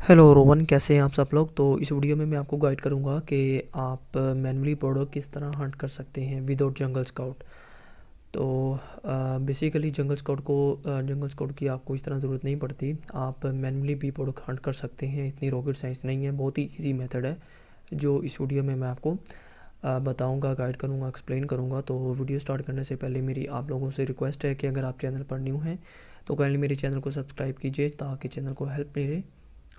Hello Rowan, कैसे हैं आप सब लोग। तो इस वीडियो में मैं आपको गाइड करूंगा कि आप मैनुअली प्रोडक्ट किस तरह हंट कर सकते हैं विदाउट जंगल स्काउट। तो बेसिकली जंगल स्काउट की आपको इस तरह ज़रूरत नहीं पड़ती। आप मैनुअली भी प्रोडक्ट हंट कर सकते हैं। इतनी रॉकेट साइंस नहीं है, बहुत ही इजी मेथड है जो इस वीडियो में मैं आपको बताऊंगा, गाइड करूंगा, एक्सप्लेन करूंगा। तो वीडियो स्टार्ट करने से पहले मेरी आप लोगों से रिक्वेस्ट है कि अगर आप चैनल पर न्यू हैं तो काइंडली मेरे चैनल को सब्सक्राइब कीजिए ताकि चैनल को हेल्प मिले।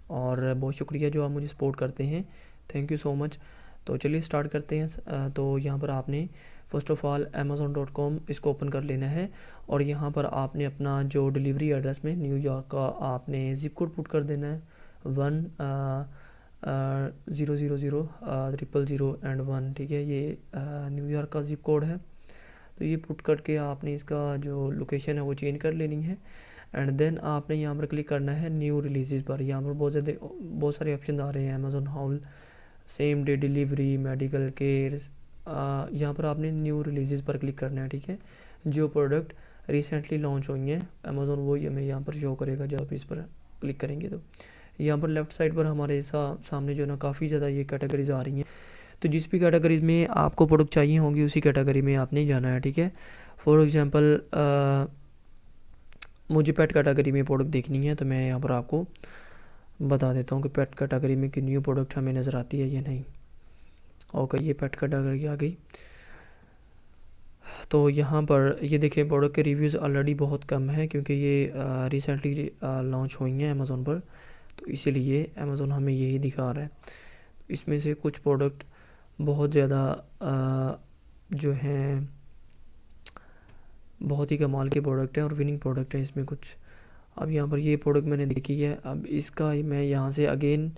और बहुत शुक्रिया जो आप मुझे सपोर्ट करते हैं, थैंक यू सो मच। तो चलिए स्टार्ट करते हैं। तो यहाँ पर आपने फ़र्स्ट ऑफ़ ऑल amazon.com इसको ओपन कर लेना है और यहाँ पर आपने अपना जो डिलीवरी एड्रेस में न्यूयॉर्क का आपने ज़िप कोड पुट कर देना है 1 0 0 0 0 0 1, ठीक है। ये न्यूयॉर्क का ज़िप कोड है। तो ये पुट करके आपने इसका जो लोकेशन है वो चेंज कर लेनी है एंड देन आपने यहाँ पर क्लिक करना है न्यू रिलीज़ पर। यहाँ पर बहुत सारे ऑप्शन आ रहे हैं, Amazon Haul, same day delivery, medical care. यहाँ पर आपने न्यू रिलीज़ पर क्लिक करना है, ठीक है। जो प्रोडक्ट रिसेंटली लॉन्च हुई हैं अमेज़न वही हमें यहाँ पर शो करेगा जब आप इस पर क्लिक करेंगे। तो यहाँ पर लेफ़्ट साइड पर हमारे सामने जो ना काफ़ी ज़्यादा ये कैटेगरीज आ रही हैं। तो जिस भी कैटेगरीज में आपको प्रोडक्ट चाहिए होंगी उसी कैटेगरी में आपने जाना है, ठीक है। फॉर एग्ज़ाम्पल मुझे पेट कैटेगरी में प्रोडक्ट देखनी है तो मैं यहाँ पर आपको बता देता हूँ कि पेट कैटेगरी में कि न्यू प्रोडक्ट हमें नज़र आती है या नहीं। ओके, ये पेट कैटेगरी आ गई। तो यहाँ पर ये देखिए प्रोडक्ट के रिव्यूज़ ऑलरेडी बहुत कम है क्योंकि ये रिसेंटली लॉन्च हुई हैं अमेज़ोन पर, तो इसीलिए अमेज़ोन हमें यही दिखा रहा है। इसमें से कुछ प्रोडक्ट बहुत ज़्यादा जो हैं बहुत ही कमाल के प्रोडक्ट हैं और विनिंग प्रोडक्ट हैं इसमें कुछ। अब यहाँ पर ये प्रोडक्ट मैंने देखी है। अब इसका मैं यहाँ से अगेन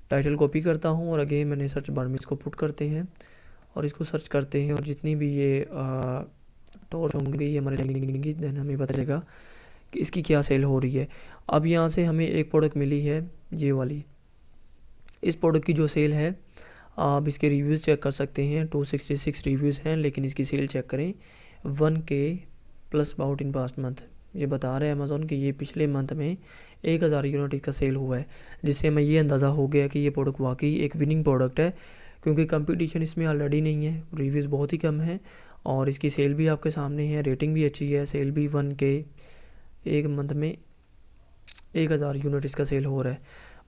टाइटल कॉपी करता हूँ और अगेन मैंने सर्च बार में इसको पुट करते हैं और इसको सर्च करते हैं और जितनी भी ये टॉर्च होंगी ये हमारे चलेंगी, देन हमें पता चलेगा कि इसकी क्या सेल हो रही है। अब यहाँ से हमें एक प्रोडक्ट मिली है ये वाली। इस प्रोडक्ट की जो सेल है आप इसके रिव्यूज़ चेक कर सकते हैं। 266 रिव्यूज़ हैं, लेकिन इसकी सेल चेक करें 1K plus about in past month. ये बता रहे हैं अमेज़ोन कि ये पिछले मंथ में 1000 यूनिट इसका सेल हुआ है, जिससे हमें ये अंदाज़ा हो गया कि ये प्रोडक्ट वाकई एक विनिंग प्रोडक्ट है क्योंकि कंपटीशन इसमें ऑलरेडी नहीं है, रिव्यूज़ बहुत ही कम है और इसकी सेल भी आपके सामने है, रेटिंग भी अच्छी है, सेल भी 1K, एक मंथ में 1000 यूनिट इसका सेल हो रहा है।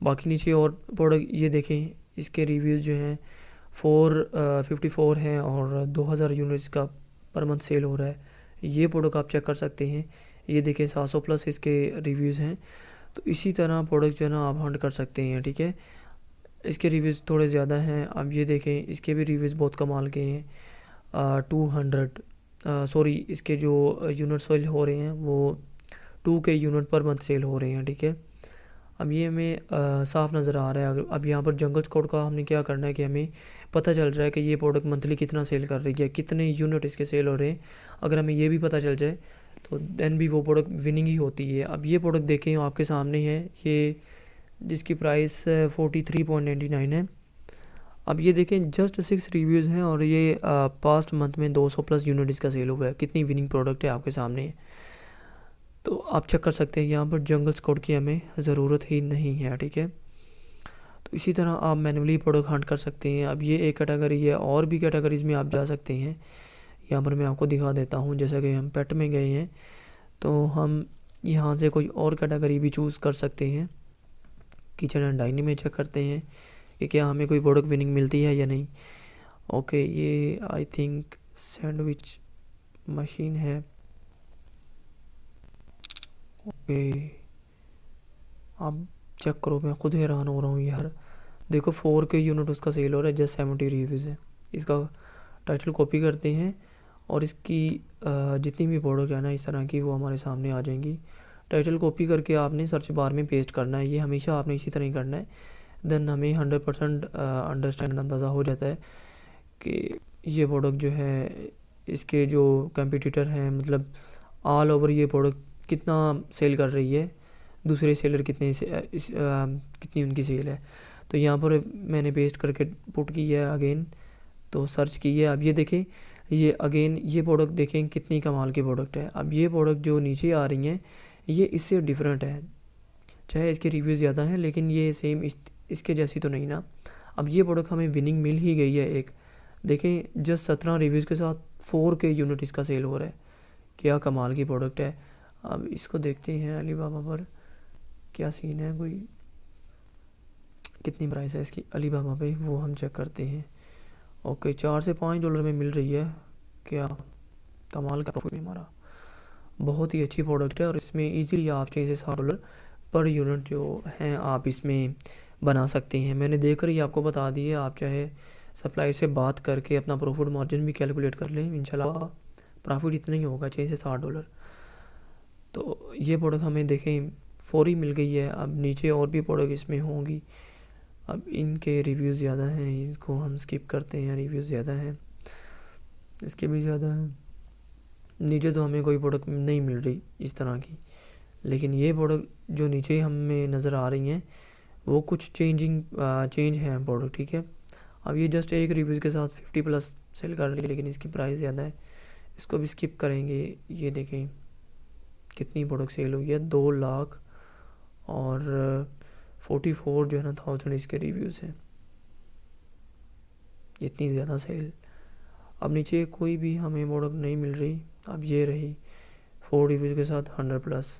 बाकी नीचे और प्रोडक्ट ये देखें, इसके रिव्यूज़ जो हैं 454 हैं और 2000 यूनिट्स का पर मंथ सेल हो रहा है। ये प्रोडक्ट आप चेक कर सकते हैं, ये देखें 700 प्लस इसके रिव्यूज़ हैं। तो इसी तरह प्रोडक्ट जो है ना आप हंट कर सकते हैं, ठीक है। इसके रिव्यूज़ थोड़े ज़्यादा हैं। अब ये देखें इसके भी रिव्यूज़ बहुत कमाल के हैं। 200 सॉरी इसके जो यूनिट सेल हो रहे हैं वो 2K unit per month cell हो रहे हैं, ठीक है। अब ये हमें साफ नज़र आ रहा है। अब यहाँ पर जंगल स्काउट का हमने क्या करना है कि हमें पता चल रहा है कि ये प्रोडक्ट मंथली कितना सेल कर रही है, कितने यूनिट इसके सेल हो रहे हैं। अगर हमें ये भी पता चल जाए तो देन भी वो प्रोडक्ट विनिंग ही होती है। अब ये प्रोडक्ट देखें आपके सामने है, ये जिसकी प्राइस 43.99 है। अब ये देखें जस्ट 6 रिव्यूज़ हैं और ये पास्ट मंथ में 200 प्लस यूनिट इसका सेल हुआ है। कितनी विनिंग प्रोडक्ट है आपके सामने है। तो आप चेक कर सकते हैं यहाँ पर जंगल स्काउट की हमें ज़रूरत ही नहीं है, ठीक है। तो इसी तरह आप मैनुअली प्रोडक्ट हंट कर सकते हैं। अब ये एक कैटेगरी है, और भी कैटेगरीज़ में आप जा सकते हैं। यहाँ पर मैं आपको दिखा देता हूँ। जैसा कि हम पेट में गए हैं तो हम यहाँ से कोई और कैटेगरी भी चूज़ कर सकते हैं। किचन एंड डाइनिंग में चेक करते हैं कि क्या हमें कोई प्रोडक्ट विनिंग मिलती है या नहीं। ओके, ये आई थिंक सैंडविच मशीन है। ओके, आप चेक करो, मैं खुद हैरान हो रहा हूँ यार। देखो 4K यूनिट उसका सेल हो रहा है, जस्ट 70 रिव्यूज़ है। इसका टाइटल कॉपी करते हैं और इसकी जितनी भी प्रोडक्ट है ना इस तरह की वो हमारे सामने आ जाएंगी। टाइटल कॉपी करके आपने सर्च बार में पेस्ट करना है, ये हमेशा आपने इसी तरह ही करना है। देन हमें 100% अंडरस्टैंड अंदाज़ा हो जाता है कि ये प्रोडक्ट जो है इसके जो कंपटीटर हैं, मतलब ऑल ओवर ये प्रोडक्ट कितना सेल कर रही है, दूसरे सेलर कितनी उनकी सेल है। तो यहाँ पर मैंने पेस्ट करके पुट की है अगेन, तो सर्च की है। अब ये देखें, ये अगेन ये प्रोडक्ट देखें कितनी कमाल की प्रोडक्ट है। अब ये प्रोडक्ट जो नीचे आ रही हैं ये इससे डिफरेंट है। चाहे इसके रिव्यूज़ ज़्यादा हैं लेकिन ये सेम इसके जैसी तो नहीं ना। अब ये प्रोडक्ट हमें विनिंग मिल ही गई है एक। देखें जस्ट 17 रिव्यूज़ के साथ 4K यूनिट इसका सेल हो रहा है। क्या कमाल की प्रोडक्ट है। अब इसको देखते हैं अलीबाबा पर क्या सीन है, कोई कितनी प्राइस है इसकी अलीबाबा पे, वो हम चेक करते हैं। ओके, $4 से $5 में मिल रही है। क्या कमाल का प्रॉफिट है हमारा। बहुत ही अच्छी प्रोडक्ट है और इसमें इजीली आप $6 से $7 पर यूनिट जो हैं आप इसमें बना सकते हैं। मैंने देखकर ही आपको बता दी है, आप चाहे सप्लायर से बात करके अपना प्रॉफिट मार्जिन भी कैलकुलेट कर लें, इंशाल्लाह प्रॉफिट इतना ही होगा $6 से $7। तो ये प्रोडक्ट हमें देखें फौरी मिल गई है। अब नीचे और भी प्रोडक्ट इसमें होंगी, अब इनके रिव्यूज़ ज़्यादा हैं, इसको हम स्किप करते हैं। रिव्यूज़ ज़्यादा हैं, इसके भी ज़्यादा हैं। नीचे तो हमें कोई प्रोडक्ट नहीं मिल रही इस तरह की, लेकिन ये प्रोडक्ट जो नीचे हमें नज़र आ रही हैं वो कुछ चेंज हैं प्रोडक्ट, ठीक है। अब ये जस्ट एक रिव्यूज़ के साथ 50+ सेल कर रही है, लेकिन इसकी प्राइस ज़्यादा है, इसको भी स्किप करेंगे। ये देखें कितनी प्रोडक्ट सेल हुई है, 2 लाख और 44 जो है ना 1000 इसके रिव्यूज़ हैं, इतनी ज़्यादा सेल। अब नीचे कोई भी हमें प्रोडक्ट नहीं मिल रही। अब ये रही 4 रिव्यूज़ के साथ 100+,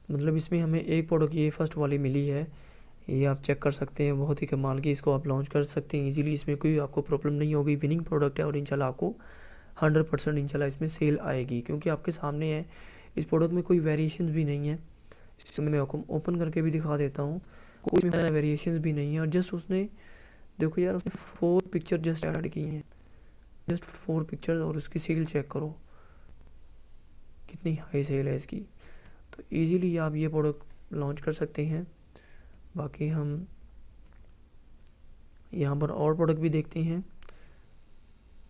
मतलब इसमें हमें एक प्रोडक्ट ये फर्स्ट वाली मिली है, ये आप चेक कर सकते हैं, बहुत ही कमाल की। इसको आप लॉन्च कर सकते हैं इजीली, इसमें कोई आपको प्रॉब्लम नहीं होगी। विनिंग प्रोडक्ट है और इंशाल्लाह आपको 100% इंशाल्लाह इसमें सेल आएगी, क्योंकि आपके सामने है। इस प्रोडक्ट में कोई वेरिएशन भी नहीं है, इसमें मैं आपको ओपन करके भी दिखा देता हूँ, कोई वेरिएशन भी नहीं है। और जस्ट उसने देखो यार, उसने 4 पिक्चर जस्ट ऐड की हैं, जस्ट 4 पिक्चर, और उसकी सेल चेक करो कितनी हाई सेल है इसकी। तो इजीली आप ये प्रोडक्ट लॉन्च कर सकते हैं। बाकी हम यहाँ पर और प्रोडक्ट भी देखते हैं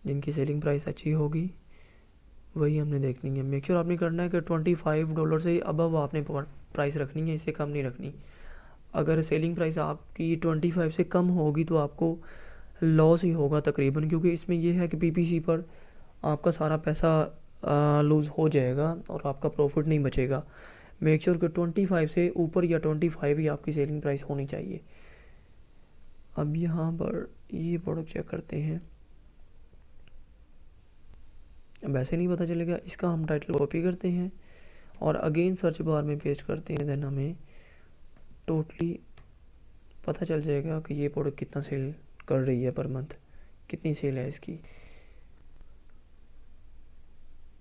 जिनकी सेलिंग प्राइस अच्छी होगी, वही हमने देखनी है। मेक श्योर आपने करना है कि $25 से अबव आपने प्राइस रखनी है, इससे कम नहीं रखनी। अगर सेलिंग प्राइस आपकी 25 से कम होगी तो आपको लॉस ही होगा तकरीबन, क्योंकि इसमें यह है कि पीपीसी पर आपका सारा पैसा लूज़ हो जाएगा और आपका प्रॉफिट नहीं बचेगा। मेक श्योर कि 25 से ऊपर या 25 ही आपकी सेलिंग प्राइस होनी चाहिए। अब यहाँ पर ये प्रोडक्ट चेक करते हैं, अब ऐसे नहीं पता चलेगा। इसका हम टाइटल कॉपी करते हैं और अगेन सर्च बार में पेस्ट करते हैं, देन हमें टोटली पता चल जाएगा कि ये प्रोडक्ट कितना सेल कर रही है पर मंथ, कितनी सेल है इसकी।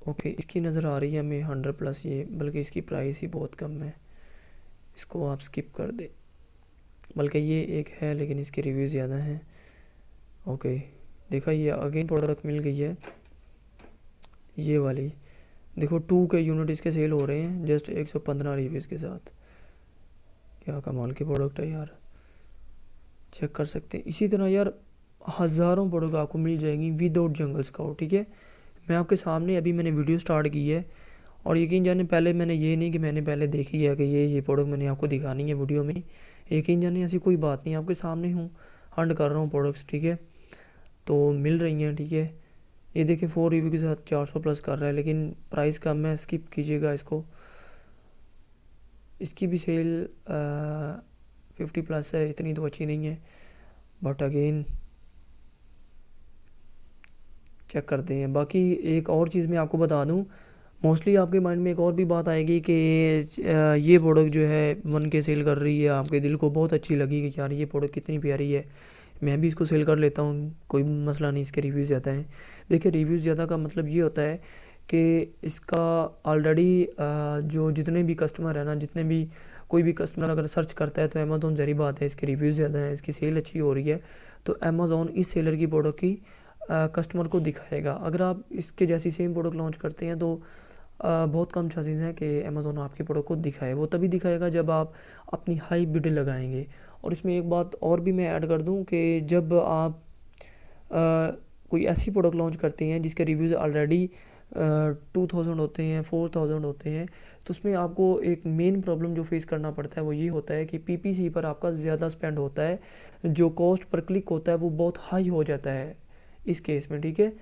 ओके, इसकी नज़र आ रही है हमें 100+, ये बल्कि इसकी प्राइस ही बहुत कम है, इसको आप स्किप कर दें। बल्कि ये एक है लेकिन इसके रिव्यू ज़्यादा हैं। ओके, देखा ये अगेन प्रोडक्ट मिल गई है, ये वाली देखो 2K यूनिट इसके सेल हो रहे हैं जस्ट 115 रिव्यूज़ के साथ। क्या कमाल की प्रोडक्ट है यार, चेक कर सकते हैं। इसी तरह यार हज़ारों प्रोडक्ट आपको मिल जाएंगी विदाउट जंगल स्काउट, ठीक है। मैं आपके सामने अभी मैंने वीडियो स्टार्ट की है और यकीन जाने पहले मैंने ये नहीं कि मैंने पहले देखी है कि ये प्रोडक्ट मैंने आपको दिखानी है वीडियो में, यकीन जाने ऐसी कोई बात नहीं, आपके सामने हूँ, हंट कर रहा हूँ प्रोडक्ट्स, ठीक है। तो मिल रही हैं, ठीक है। ये देखिए 4 रिव्यू के साथ 400+ कर रहा है, लेकिन प्राइस कम है, स्किप कीजिएगा इसको। इसकी भी सेल 50+ है, इतनी तो अच्छी नहीं है, बट अगेन चेक करते हैं। बाकी एक और चीज़ मैं आपको बता दूं, मोस्टली आपके माइंड में एक और भी बात आएगी कि ये प्रोडक्ट जो है 1K सेल कर रही है, आपके दिल को बहुत अच्छी लगी कि यार ये प्रोडक्ट कितनी प्यारी है, मैं भी इसको सेल कर लेता हूँ, कोई मसला नहीं, इसके रिव्यूज़ ज़्यादा हैं। देखिए रिव्यूज़ ज़्यादा का मतलब ये होता है कि इसका ऑलरेडी जो जितने भी कस्टमर है ना, जितने भी कोई भी कस्टमर अगर सर्च करता है तो अमेज़ॉन ज़री बात है, इसके रिव्यूज़ ज़्यादा हैं, इसकी सेल अच्छी हो रही है, तो अमेज़ॉन इस सेलर की प्रोडक्ट की कस्टमर को दिखाएगा। अगर आप इसके जैसी सेम प्रोडक्ट लॉन्च करते हैं तो बहुत कम चांसेस हैं कि अमेज़ॉन आपके प्रोडक्ट को दिखाए। वो तभी दिखाएगा जब आप अपनी हाई बिड लगाएंगे। और इसमें एक बात और भी मैं ऐड कर दूं कि जब आप कोई ऐसी प्रोडक्ट लॉन्च करते हैं जिसके रिव्यूज़ ऑलरेडी 2000 होते हैं, 4000 होते हैं, तो उसमें आपको एक मेन प्रॉब्लम जो फेस करना पड़ता है वो ये होता है कि पीपीसी पर आपका ज़्यादा स्पेंड होता है, जो कॉस्ट पर क्लिक होता है वो बहुत हाई हो जाता है इस केस में, ठीक है।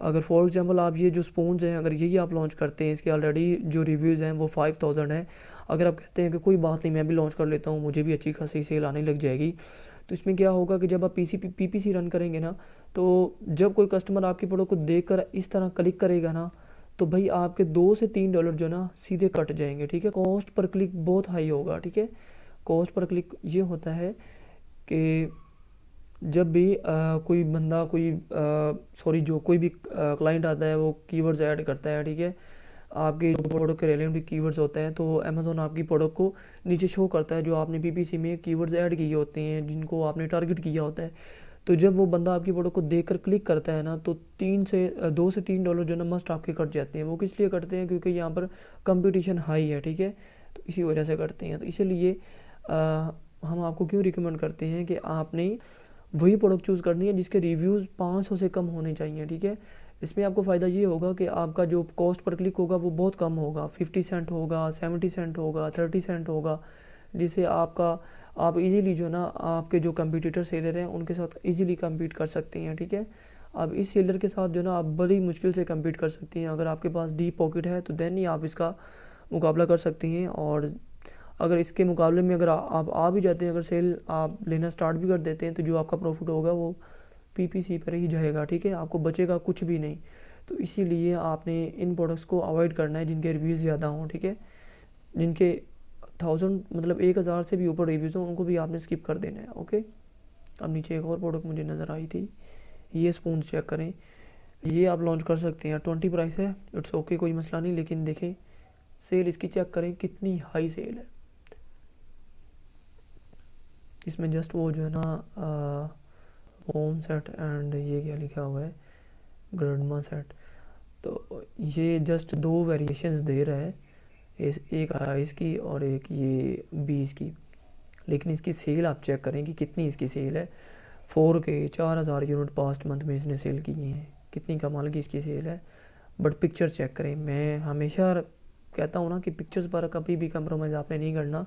अगर फॉर एग्जांपल आप ये जो स्पून्स हैं अगर यही आप लॉन्च करते हैं, इसके ऑलरेडी जो रिव्यूज़ हैं वो 5000 हैं, अगर आप कहते हैं कि कोई बात नहीं मैं भी लॉन्च कर लेता हूँ, मुझे भी अच्छी खासी सेल आने लग जाएगी, तो इसमें क्या होगा कि जब आप पीपीसी रन करेंगे ना, तो जब कोई कस्टमर आपके प्रोडक्ट को देखकर इस तरह क्लिक करेगा ना, तो भाई आपके $2 से $3 जो ना सीधे कट जाएंगे, ठीक है। कॉस्ट पर क्लिक बहुत हाई होगा, ठीक है। कॉस्ट पर क्लिक ये होता है कि जब भी कोई बंदा जो कोई भी क्लाइंट आता है वो कीवर्ड्स ऐड करता है, ठीक है, आपके जो प्रोडक्ट के रिलेवेंट भी कीवर्ड्स होते हैं, तो अमेज़ोन आपकी प्रोडक्ट को नीचे शो करता है जो आपने पीपीसी में कीवर्ड्स ऐड किए होते हैं, जिनको आपने टारगेट किया होता है। तो जब वो बंदा आपकी प्रोडक्ट को देखकर क्लिक करता है ना, तो $2 से $3 जो ना मस्ट आपके कट जाते हैं। वो किस लिए कटते हैं? क्योंकि यहाँ पर कंपटीशन हाई है, ठीक है, तो इसी वजह से कटते हैं। तो इसीलिए हम आपको क्यों रिकमेंड करते हैं कि आपने वही प्रोडक्ट चूज़ करनी है जिसके रिव्यूज़ 500 से कम होने चाहिए, ठीक है। इसमें आपको फ़ायदा ये होगा कि आपका जो कॉस्ट पर क्लिक होगा वो बहुत कम होगा, 50 सेंट होगा, 70 सेंट होगा, 30 सेंट होगा, जिससे आप इजीली जो ना आपके जो कंपटीटर सेलर हैं उनके साथ इजीली compete कर सकती हैं, ठीक है। अब इस सेलर के साथ जो ना आप बड़ी मुश्किल से compete कर सकती हैं। अगर आपके पास डीप पॉकेट है तो देन ही आप इसका मुकाबला कर सकती हैं। और अगर इसके मुकाबले में अगर आप आ भी जाते हैं, अगर सेल आप लेना स्टार्ट भी कर देते हैं, तो जो आपका प्रॉफिट होगा वो पीपीसी पर ही जाएगा, ठीक है, आपको बचेगा कुछ भी नहीं। तो इसीलिए आपने इन प्रोडक्ट्स को अवॉइड करना है जिनके रिव्यूज़ ज़्यादा हों, ठीक है। जिनके 1000 मतलब 1000 से भी ऊपर रिव्यूज़ हों उनको भी आपने स्किप कर देना है, ओके। अब नीचे एक और प्रोडक्ट मुझे नज़र आई थी, ये स्पून चेक करें, ये आप लॉन्च कर सकते हैं। 20 प्राइस है, इट्स ओके, कोई मसला नहीं, लेकिन देखें सेल इसकी चेक करें कितनी हाई सेल है। इसमें जस्ट वो जो है ना होम सेट एंड ये क्या लिखा हुआ है, ग्रैंडमा सेट, तो ये जस्ट 2 वेरिएशंस दे रहा है, एक 28 की और एक ये 20 की। लेकिन इसकी सेल आप चेक करें कि कितनी इसकी सेल है। 4000 यूनिट पास्ट मंथ में इसने सेल किए हैं, कितनी कमाल की इसकी सेल है। बट पिक्चर चेक करें, मैं हमेशा कहता हूँ ना कि पिक्चर्स पर कभी भी कंप्रोमाइज़ आपने नहीं करना।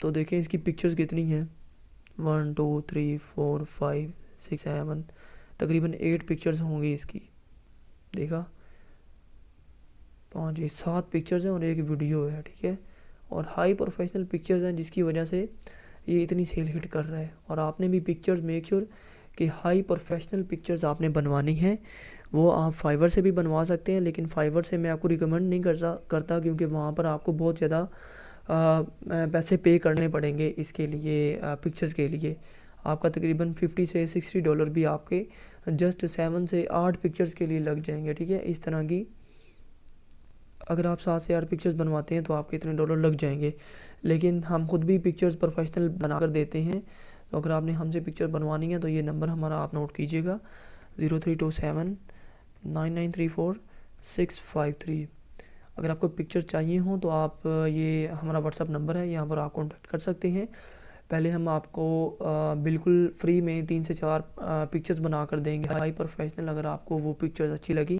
तो देखें इसकी पिक्चर्स कितनी हैं, 1 2 3 4 5 6 7, तकरीबन 8 पिक्चर्स होंगी इसकी, देखा, 7 पिक्चर्स हैं और एक वीडियो है, ठीक है। और हाई प्रोफेशनल पिक्चर्स हैं जिसकी वजह से ये इतनी सेल हिट कर रहा है। और आपने भी पिक्चर्स मेक श्योर कि हाई प्रोफेशनल पिक्चर्स आपने बनवानी है। वो आप फाइवर से भी बनवा सकते हैं, लेकिन फाइवर से मैं आपको रिकमेंड नहीं करता क्योंकि वहाँ पर आपको बहुत ज़्यादा पैसे पे करने पड़ेंगे इसके लिए, पिक्चर्स के लिए। आपका तकरीबन $50 से $60 भी आपके जस्ट 7 से 8 पिक्चर्स के लिए लग जाएंगे, ठीक है। इस तरह की अगर आप 7 से 8 पिक्चर्स बनवाते हैं तो आपके इतने डॉलर लग जाएंगे। लेकिन हम खुद भी पिक्चर्स प्रोफेशनल बना कर देते हैं। तो अगर आपने हमसे पिक्चर बनवानी है तो ये नंबर हमारा आप नोट कीजिएगा, 03279934 653। अगर आपको पिक्चर चाहिए हो तो आप ये हमारा व्हाट्सअप नंबर है, यहाँ पर आप कॉन्टैक्ट कर सकते हैं। पहले हम आपको बिल्कुल फ्री में 3 से 4 पिक्चर्स बना कर देंगे हाई प्रोफेशनल। अगर आपको वो पिक्चर्स अच्छी लगी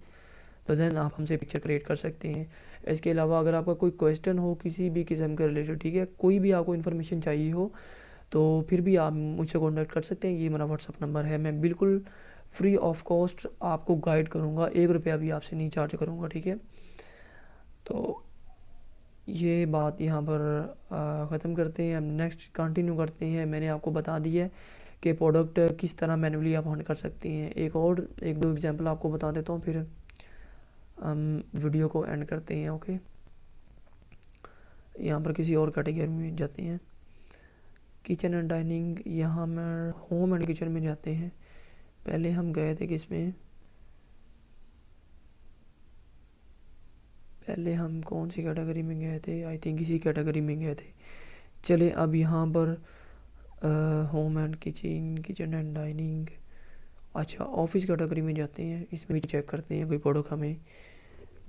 तो देन आप हमसे पिक्चर क्रिएट कर सकते हैं। इसके अलावा अगर आपका कोई क्वेश्चन हो किसी भी किस्म के रिलेटेड, ठीक है, कोई भी आपको इन्फॉर्मेशन चाहिए हो तो फिर भी आप मुझसे कॉन्टैक्ट कर सकते हैं। ये मेरा व्हाट्सअप नंबर है, मैं बिल्कुल फ्री ऑफ कॉस्ट आपको गाइड करूँगा, 1 रुपया भी आपसे नहीं चार्ज करूँगा, ठीक है। तो ये बात यहाँ पर ख़त्म करते हैं, हम नेक्स्ट कंटिन्यू करते हैं। मैंने आपको बता दिया है कि प्रोडक्ट किस तरह मैनुअली आप ऑन कर सकती हैं। एक दो एग्जांपल आपको बता देता हूँ, फिर हम वीडियो को एंड करते हैं, ओके। यहाँ पर किसी और कैटेगरी में जाते हैं, किचन एंड डाइनिंग। यहाँ में होम एंड किचन में जाते हैं। पहले हम गए थे किसमें, पहले हम कौन सी कैटेगरी में गए थे, आई थिंक इसी कैटेगरी में गए थे। चले अब यहाँ पर home and kitchen and dining, अच्छा ऑफिस कैटेगरी में जाते हैं। इसमें भी चेक करते हैं कोई प्रोडक्ट हमें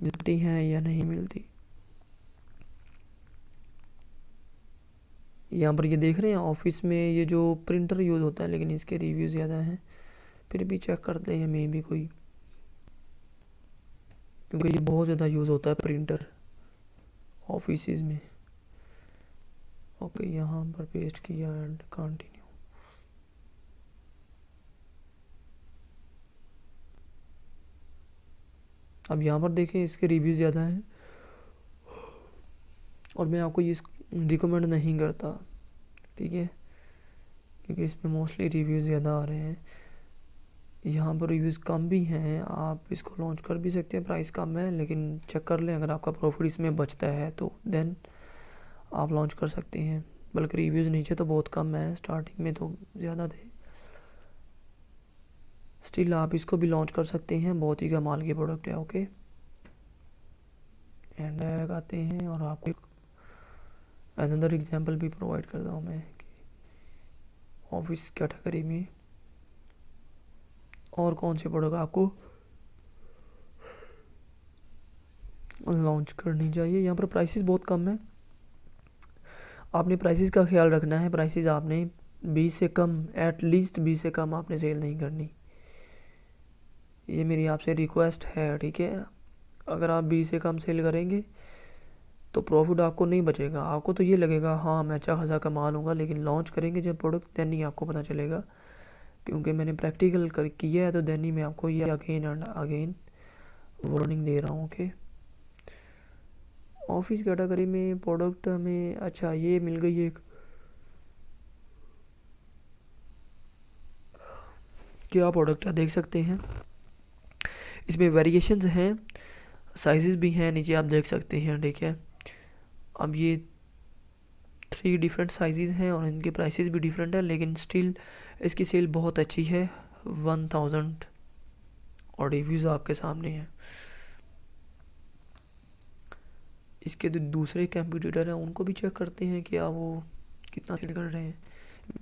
मिलती हैं या नहीं मिलती। यहाँ पर ये देख रहे हैं ऑफिस में ये जो प्रिंटर यूज़ होता है, लेकिन इसके रिव्यू ज़्यादा हैं। फिर भी चेक करते हैं मे भी कोई, क्योंकि ये बहुत ज़्यादा यूज़ होता है प्रिंटर ऑफिस में। ओके, यहाँ पर पेस्ट किया एंड कंटिन्यू। अब यहाँ पर देखें इसके रिव्यूज़ ज़्यादा हैं और मैं आपको ये रिकमेंड नहीं करता, ठीक है, क्योंकि इसमें मोस्टली रिव्यूज़ ज़्यादा आ रहे हैं। यहाँ पर रिव्यूज़ कम भी हैं, आप इसको लॉन्च कर भी सकते हैं, प्राइस कम है, लेकिन चेक कर लें अगर आपका प्रॉफिट इसमें बचता है तो देन आप लॉन्च कर सकते हैं। बल्कि रिव्यूज़ नीचे तो बहुत कम है, स्टार्टिंग में तो ज़्यादा थे। स्टिल आप इसको भी लॉन्च कर सकते हैं, बहुत ही कमाल की प्रोडक्ट है। ओके, एंड आते हैं और आपको अनदर एग्जांपल भी प्रोवाइड करता हूँ मैं कि ऑफिस कैटेगरी में और कौन सी प्रोडक्ट आपको लॉन्च करनी चाहिए। यहाँ पर प्राइसेस बहुत कम है, आपने प्राइसेस का ख्याल रखना है। प्राइसेस आपने 20 से कम, एटलीस्ट 20 से कम आपने सेल नहीं करनी, ये मेरी आपसे रिक्वेस्ट है, ठीक है। अगर आप 20 से कम सेल करेंगे तो प्रॉफिट आपको नहीं बचेगा, आपको तो ये लगेगा हाँ मैं अच्छा खासा कमा लूँगा, लेकिन लॉन्च करेंगे जब प्रोडक्ट देन ही आपको पता चलेगा, क्योंकि मैंने प्रैक्टिकल किया है। तो देन ही मैं आपको ये अगेन एंड अगेन वार्निंग दे रहा हूँ। ओके, ऑफिस कैटेगरी में प्रोडक्ट हमें अच्छा ये मिल गई एक, क्या प्रोडक्ट है देख सकते हैं। इसमें वेरिएशंस हैं, साइजेस भी हैं, नीचे आप देख सकते हैं, ठीक है। अब ये 3 डिफरेंट साइजेस हैं और इनके प्राइसेस भी डिफरेंट है, लेकिन स्टिल इसकी सेल बहुत अच्छी है, 1000 और रिव्यूज़ आपके सामने हैं। इसके जो दूसरे कंप्यूटर हैं उनको भी चेक करते हैं कि वो कितना सेल कर रहे हैं।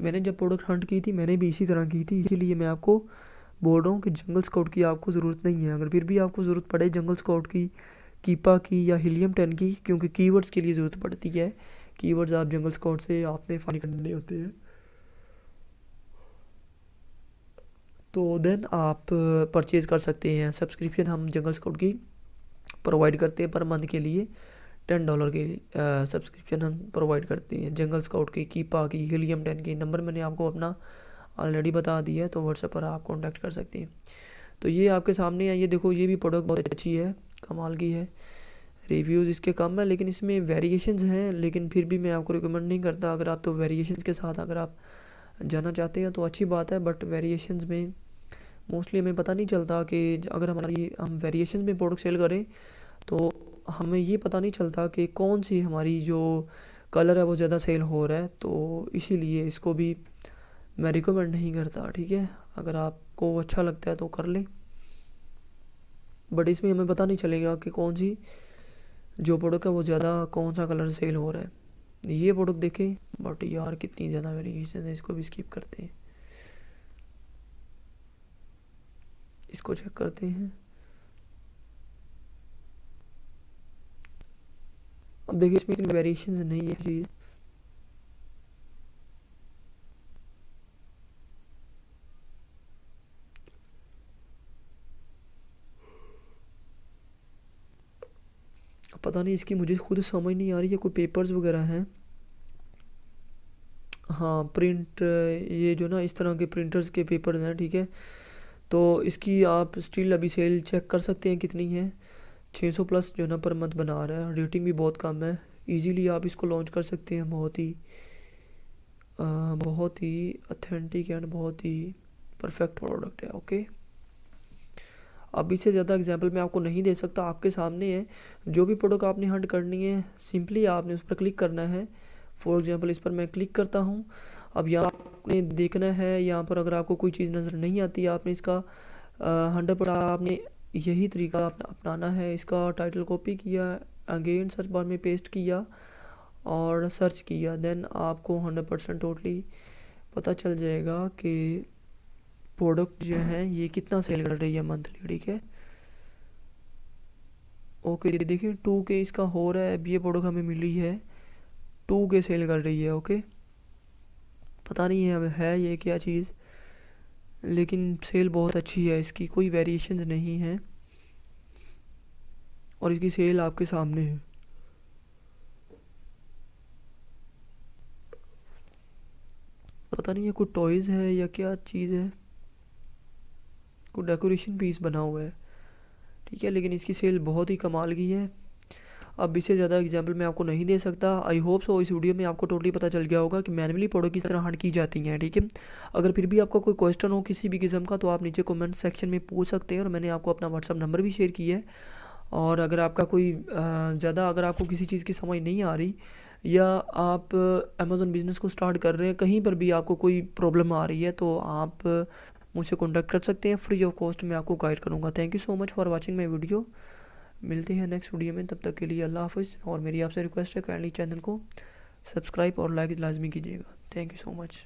मैंने जब प्रोडक्ट हंट की थी मैंने भी इसी तरह की थी, इसीलिए मैं आपको बोल रहा हूँ कि जंगल स्काउट की आपको ज़रूरत नहीं है। अगर फिर भी आपको ज़रूरत पड़े जंगल स्काउट की, कीपा की या हीलियम 10 की, क्योंकि कीवर्ड्स के लिए ज़रूरत पड़ती है, कीवर्ड्स आप जंगल स्काउट से आपने फाइंड करने होते हैं, तो देन आप परचेज़ कर सकते हैं। सब्सक्रिप्शन हम जंगल स्काउट की प्रोवाइड करते हैं पर मंथ के लिए, $10 की सब्सक्रिप्शन हम प्रोवाइड करते हैं जंगल स्काउट की, कीपा की, हीलियम 10 की। नंबर मैंने आपको अपना ऑलरेडी बता दिया है, तो व्हाट्सएप पर आप कांटेक्ट कर सकते हैं। तो ये आपके सामने है, ये देखो ये भी प्रोडक्ट बहुत अच्छी है, कमाल की है। रिव्यूज़ इसके कम है लेकिन इसमें वेरिएशंस हैं, लेकिन फिर भी मैं आपको रिकमेंड नहीं करता। अगर आप तो वेरिएशंस के साथ अगर आप जाना चाहते हैं तो अच्छी बात है, बट वेरिएशंस में मोस्टली हमें पता नहीं चलता कि अगर हम वेरिएशंस में प्रोडक्ट सेल करें तो हमें ये पता नहीं चलता कि कौन सी हमारी जो कलर है वो ज़्यादा सेल हो रहा है, तो इसीलिए इसको भी मैं रिकमेंड नहीं करता, ठीक है। अगर आपको अच्छा लगता है तो कर लें, बट इसमें हमें पता नहीं चलेगा कि कौन सी जो प्रोडक्ट है वो ज़्यादा कौन सा कलर सेल हो रहा है। ये प्रोडक्ट देखें, बट यार कितनी ज़्यादा वेरिएशन है, इसको भी स्किप करते हैं, इसको चेक करते हैं। अब देखिए इसमें इतनी वेरिएशंस नहीं है चीज़, पता नहीं इसकी मुझे खुद समझ नहीं आ रही है। कोई पेपर्स वगैरह हैं, हाँ प्रिंट, ये जो ना इस तरह के प्रिंटर्स के पेपर्स हैं, ठीक है। तो इसकी आप स्टिल अभी सेल चेक कर सकते हैं कितनी है, 600 प्लस जो ना पर मंथ बना रहा है, रेटिंग भी बहुत कम है। इजीली आप इसको लॉन्च कर सकते हैं, बहुत ही अथेंटिक एंड बहुत ही परफेक्ट प्रोडक्ट है। ओके, अब इससे ज़्यादा एग्जांपल मैं आपको नहीं दे सकता, आपके सामने है। जो भी प्रोडक्ट आपने हंट करनी है सिंपली आपने उस पर क्लिक करना है। फॉर एग्जांपल इस पर मैं क्लिक करता हूँ। अब यहाँ आपने देखना है, यहाँ पर अगर आपको कोई चीज़ नज़र नहीं आती आपने इसका 100% आपने यही तरीका अपनाना है। इसका टाइटल कॉपी किया, अगेन सर्च बार में पेस्ट किया और सर्च किया, देन आपको 100% टोटली पता चल जाएगा कि प्रोडक्ट जो है ये कितना सेल कर रही है मंथली, ठीक है। ओके देखिए 2K इसका हो रहा है, अब ये प्रोडक्ट हमें मिली है 2K सेल कर रही है। ओके, पता नहीं है अब है ये क्या चीज़, लेकिन सेल बहुत अच्छी है, इसकी कोई वेरिएशंस नहीं है और इसकी सेल आपके सामने है। पता नहीं है कोई टॉयज़ है या क्या चीज़ है, कोई डेकोरेशन पीस बना हुआ है। ठीक है, लेकिन इसकी सेल बहुत ही कमाल की है। अब इससे ज़्यादा एग्जांपल मैं आपको नहीं दे सकता। आई होप सो इस वीडियो में आपको टोटली पता चल गया होगा कि मैनुअली प्रोडक्ट किस तरह हंट की जाती हैं। ठीक है, अगर फिर भी आपका कोई क्वेश्चन हो किसी भी किस्म का तो आप नीचे कमेंट सेक्शन में पूछ सकते हैं, और मैंने आपको अपना व्हाट्सअप नंबर भी शेयर किया है। और अगर आपका कोई ज़्यादा अगर आपको किसी चीज़ की समझ नहीं आ रही, या आप अमेज़न बिज़नेस को स्टार्ट कर रहे हैं, कहीं पर भी आपको कोई प्रॉब्लम आ रही है, तो आप मुझसे कॉन्टैक्ट कर सकते हैं। फ्री ऑफ कॉस्ट मैं आपको गाइड करूँगा। Thank you so much for watching my video. मिलते हैं नेक्स्ट वीडियो में, तब तक के लिए अल्लाह हाफ़िज़। और मेरी आपसे रिक्वेस्ट है, काइंडली चैनल को सब्सक्राइब और लाइक लाजमी कीजिएगा। Thank you so much.